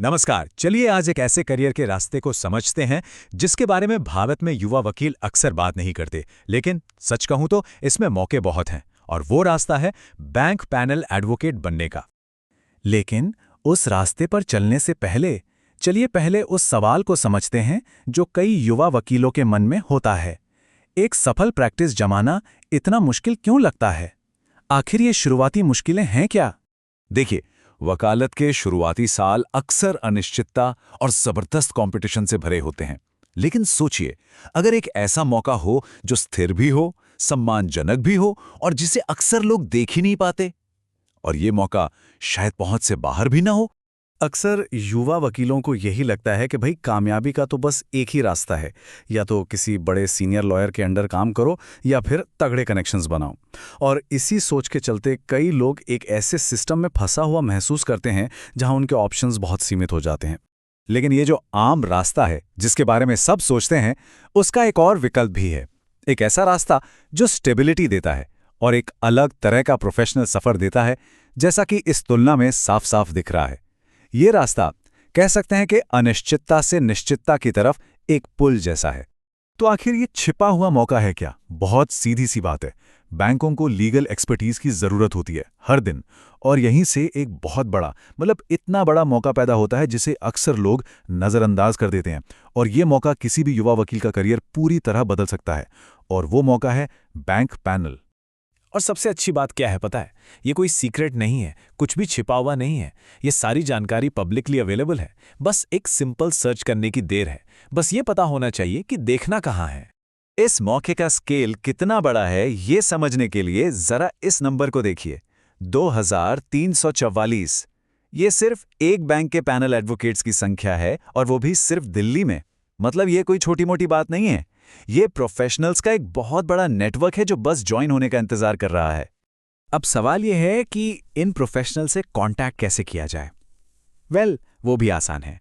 नमस्कार। चलिए आज एक ऐसे करियर के रास्ते को समझते हैं जिसके बारे में भारत में युवा वकील अक्सर बात नहीं करते, लेकिन सच कहूं तो इसमें मौके बहुत हैं। और वो रास्ता है बैंक पैनल एडवोकेट बनने का। लेकिन उस रास्ते पर चलने से पहले चलिए पहले उस सवाल को समझते हैं जो कई युवा वकीलों के मन में होता है। एक सफल प्रैक्टिस जमाना इतना मुश्किल क्यों लगता है? आखिर ये शुरुआती मुश्किलें हैं क्या? देखिए, वकालत के शुरुआती साल अक्सर अनिश्चितता और जबरदस्त कंपटीशन से भरे होते हैं। लेकिन सोचिए, अगर एक ऐसा मौका हो जो स्थिर भी हो, सम्मानजनक भी हो और जिसे अक्सर लोग देख ही नहीं पाते, और ये मौका शायद पहुंच से बाहर भी ना हो। अक्सर युवा वकीलों को यही लगता है कि भाई कामयाबी का तो बस एक ही रास्ता है, या तो किसी बड़े सीनियर लॉयर के अंडर काम करो या फिर तगड़े कनेक्शंस बनाओ। और इसी सोच के चलते कई लोग एक ऐसे सिस्टम में फंसा हुआ महसूस करते हैं जहां उनके ऑप्शंस बहुत सीमित हो जाते हैं। लेकिन ये जो आम रास्ता है जिसके बारे में सब सोचते हैं, उसका एक और विकल्प भी है। एक ऐसा रास्ता जो स्टेबिलिटी देता है और एक अलग तरह का प्रोफेशनल सफर देता है, जैसा कि इस तुलना में साफ साफ दिख रहा है। ये रास्ता कह सकते हैं कि अनिश्चितता से निश्चितता की तरफ एक पुल जैसा है। तो आखिर ये छिपा हुआ मौका है क्या? बहुत सीधी सी बात है। बैंकों को लीगल एक्सपर्टीज की जरूरत होती है हर दिन, और यहीं से एक बहुत बड़ा इतना बड़ा मौका पैदा होता है जिसे अक्सर लोग नजरअंदाज कर देते हैं। और ये मौका किसी भी युवा वकील का करियर पूरी तरह बदल सकता है। और वो मौका है बैंक पैनल। और सबसे अच्छी बात क्या है पता है? ये कोई सीक्रेट नहीं है, कुछ भी छिपा हुआ नहीं है। ये सारी जानकारी पब्लिकली अवेलेबल है। बस एक सिंपल सर्च करने की देर है। बस ये पता होना चाहिए कि देखना कहाँ है। इस मौके का स्केल कितना बड़ा है ये समझने के लिए जरा इस नंबर को देखिए, 2344। ये सिर्फ एक बैंक के पैनल एडवोकेट्स की संख्या है, और वो भी सिर्फ दिल्ली में। मतलब ये कोई छोटी मोटी बात नहीं है। ये प्रोफेशनल्स का एक बहुत बड़ा नेटवर्क है जो बस ज्वाइन होने का इंतजार कर रहा है। अब सवाल यह है कि इन प्रोफेशनल से कांटेक्ट कैसे किया जाए। वो भी आसान है।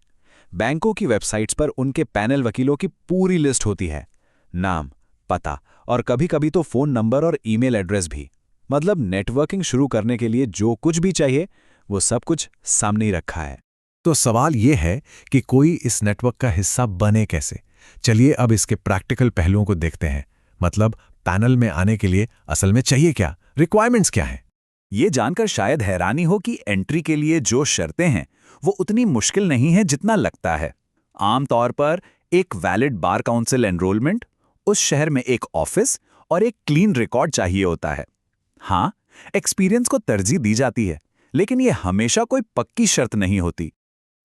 बैंकों की वेबसाइट्स पर उनके पैनल वकीलों की पूरी लिस्ट होती है, नाम, पता और कभी-कभी तो फोन नंबर और ईमेल एड्रेस भी। मतलब नेटवर्किंग शुरू करने के लिए जो कुछ भी चाहिए वो सब कुछ सामने ही रखा है। तो सवाल ये है कि कोई इस नेटवर्क का हिस्सा बने कैसे? चलिए अब इसके प्रैक्टिकल पहलुओं को देखते हैं। मतलब पैनल में आने के लिए असल में चाहिए क्या, रिक्वायरमेंट्स क्या हैं? ये जानकर शायद हैरानी हो कि एंट्री के लिए जो शर्तें हैं वो उतनी मुश्किल नहीं है जितना लगता है। आमतौर पर एक वैलिड बार काउंसिल एनरोलमेंट, उस शहर में एक ऑफिस और एक क्लीन रिकॉर्ड चाहिए होता है। हाँ, एक्सपीरियंस को तरजीह दी जाती है, लेकिन ये हमेशा कोई पक्की शर्त नहीं होती।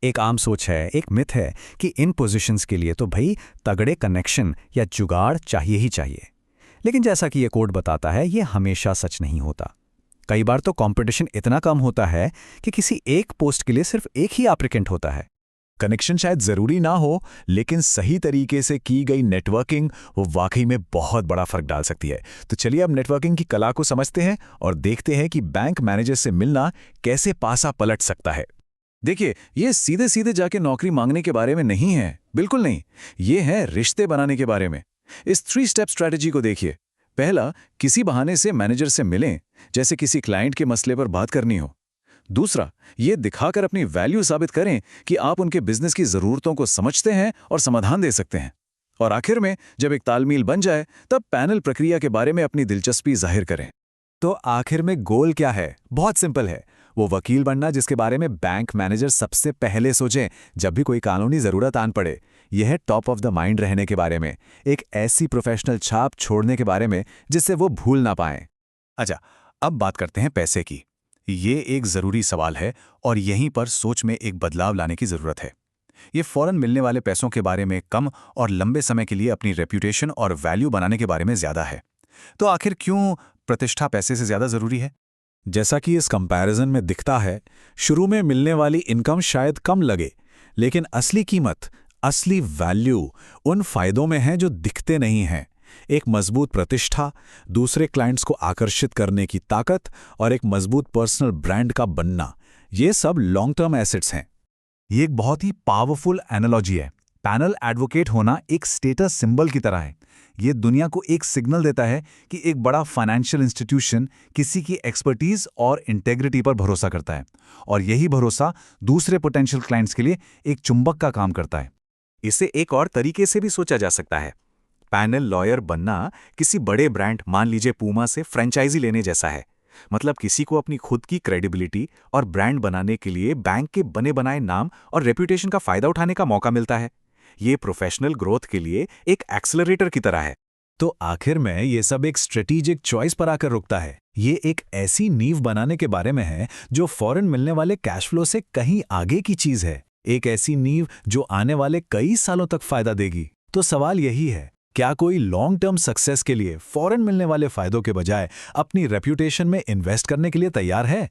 एक आम सोच है, एक मिथ है कि इन पोजीशंस के लिए तो भाई तगड़े कनेक्शन या जुगाड़ चाहिए ही चाहिए। लेकिन जैसा कि ये कोड बताता है, ये हमेशा सच नहीं होता। कई बार तो कंपटीशन इतना कम होता है कि किसी एक पोस्ट के लिए सिर्फ एक ही एप्लीकेंट होता है। कनेक्शन शायद जरूरी ना हो, लेकिन सही तरीके से की गई नेटवर्किंग वो वाकई में बहुत बड़ा फर्क डाल सकती है। तो चलिए अब नेटवर्किंग की कला को समझते हैं और देखते हैं कि बैंक मैनेजर से मिलना कैसे पासा पलट सकता है। देखिए, ये सीधे सीधे जाके नौकरी मांगने के बारे में नहीं है, बिल्कुल नहीं। ये है रिश्ते बनाने के बारे में। इस 3 स्टेप स्ट्रैटेजी को देखिए। पहला, किसी बहाने से मैनेजर से मिलें, जैसे किसी क्लाइंट के मसले पर बात करनी हो। दूसरा, ये दिखाकर अपनी वैल्यू साबित करें कि आप उनके बिजनेस की जरूरतों को समझते हैं और समाधान दे सकते हैं। और आखिर में जब एक तालमेल बन जाए, तब पैनल प्रक्रिया के बारे में अपनी दिलचस्पी जाहिर करें। तो आखिर में गोल क्या है? बहुत सिंपल है, वो वकील बनना जिसके बारे में बैंक मैनेजर सबसे पहले सोचें जब भी कोई कानूनी जरूरत आन पड़े। यह है टॉप ऑफ द माइंड रहने के बारे में, एक ऐसी प्रोफेशनल छाप छोड़ने के बारे में जिससे वो भूल ना पाएं। अच्छा, अब बात करते हैं पैसे की। ये एक जरूरी सवाल है और यहीं पर सोच में एक बदलाव लाने की जरूरत है। ये फौरन मिलने वाले पैसों के बारे में कम और लंबे समय के लिए अपनी रेप्यूटेशन और वैल्यू बनाने के बारे में ज्यादा है। तो आखिर क्यों प्रतिष्ठा पैसे से ज्यादा जरूरी है? जैसा कि इस कंपैरिजन में दिखता है, शुरू में मिलने वाली इनकम शायद कम लगे, लेकिन असली कीमत, असली वैल्यू उन फायदों में है जो दिखते नहीं हैं। एक मजबूत प्रतिष्ठा, दूसरे क्लाइंट्स को आकर्षित करने की ताकत और एक मजबूत पर्सनल ब्रांड का बनना, ये सब लॉन्ग टर्म एसेट्स हैं। ये एक बहुत ही पावरफुल एनालॉजी है। पैनल एडवोकेट होना एक स्टेटस सिंबल की तरह है। ये दुनिया को एक सिग्नल देता है कि एक बड़ा फाइनेंशियल इंस्टीट्यूशन किसी की एक्सपर्टीज और इंटेग्रिटी पर भरोसा करता है, और यही भरोसा दूसरे पोटेंशियल क्लाइंट्स के लिए एक चुंबक का काम करता है। इसे एक और तरीके से भी सोचा जा सकता है। पैनल लॉयर बनना किसी बड़े ब्रांड, मान लीजिए पूमा से फ्रेंचाइजी लेने जैसा है। मतलब किसी को अपनी खुद की क्रेडिबिलिटी और ब्रांड बनाने के लिए बैंक के बने बनाए नाम और रेप्यूटेशन का फायदा उठाने का मौका मिलता है। ये प्रोफेशनल ग्रोथ के लिए एक एक्सेलरेटर की तरह है। तो आखिर में ये सब एक स्ट्रेटेजिक चॉइस पर आकर रुकता है। ये एक ऐसी नींव बनाने के बारे में है जो फौरन मिलने वाले कैश फ्लो से कहीं आगे की चीज है। एक ऐसी नींव जो आने वाले कई सालों तक फायदा देगी। तो सवाल यही है, क्या कोई लॉन्ग टर्म सक्सेस के लिए फौरन मिलने वाले फायदों के बजाय अपनी रेप्यूटेशन में इन्वेस्ट करने के लिए तैयार है?